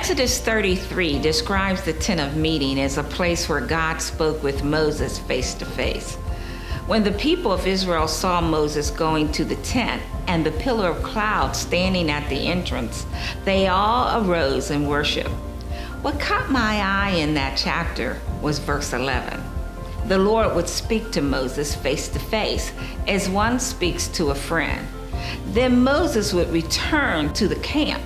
Exodus 33 describes the tent of meeting as a place where God spoke with Moses face to face. When the people of Israel saw Moses going to the tent and the pillar of cloud standing at the entrance, they all arose and worshiped. What caught my eye in that chapter was verse 11. The Lord would speak to Moses face to face as one speaks to a friend. Then Moses would return to the camp,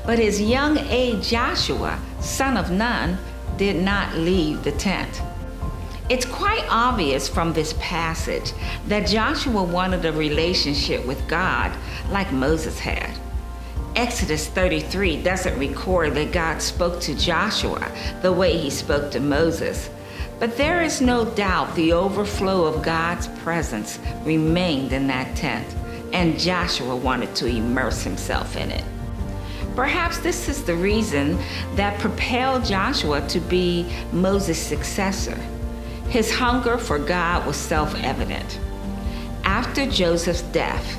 but his young aide Joshua, son of Nun, did not leave the tent. It's quite obvious from this passage that Joshua wanted a relationship with God like Moses had. Exodus 33 doesn't record that God spoke to Joshua the way he spoke to Moses, but there is no doubt the overflow of God's presence remained in that tent, and Joshua wanted to immerse himself in it. Perhaps this is the reason that propelled Joshua to be Moses' successor. His hunger for God was self-evident. After Joseph's death,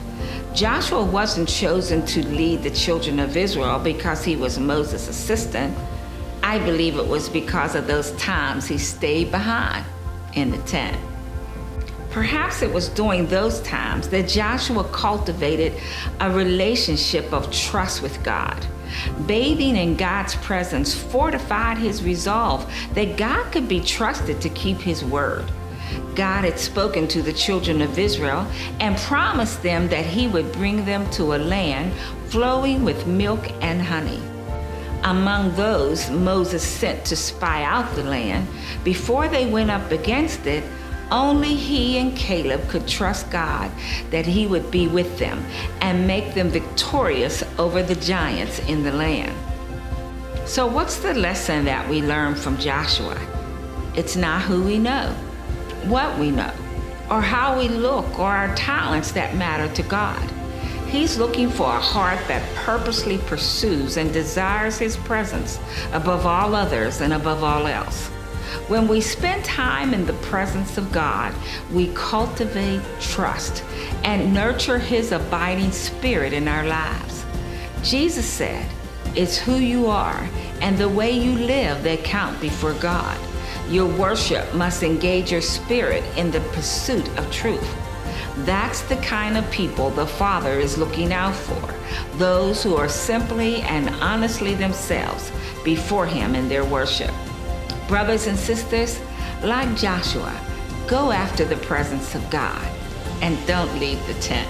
Joshua wasn't chosen to lead the children of Israel because he was Moses' assistant. I believe it was because of those times he stayed behind in the tent. Perhaps it was during those times that Joshua cultivated a relationship of trust with God. Bathing in God's presence fortified his resolve that God could be trusted to keep his word. God had spoken to the children of Israel and promised them that he would bring them to a land flowing with milk and honey. Among those Moses sent to spy out the land, before they went up against it, only he and Caleb could trust God that he would be with them and make them victorious over the giants in the land. So what's the lesson that we learn from Joshua? It's not who we know, what we know, or how we look, or our talents that matter to God. He's looking for a heart that purposely pursues and desires his presence above all others and above all else. When we spend time in the presence of God, we cultivate trust and nurture his abiding spirit in our lives. Jesus said, "It's who you are and the way you live that count before God." Your worship must engage your spirit in the pursuit of truth. That's the kind of people the Father is looking out for, those who are simply and honestly themselves before him in their worship. Brothers and sisters, like Joshua, go after the presence of God and don't leave the tent.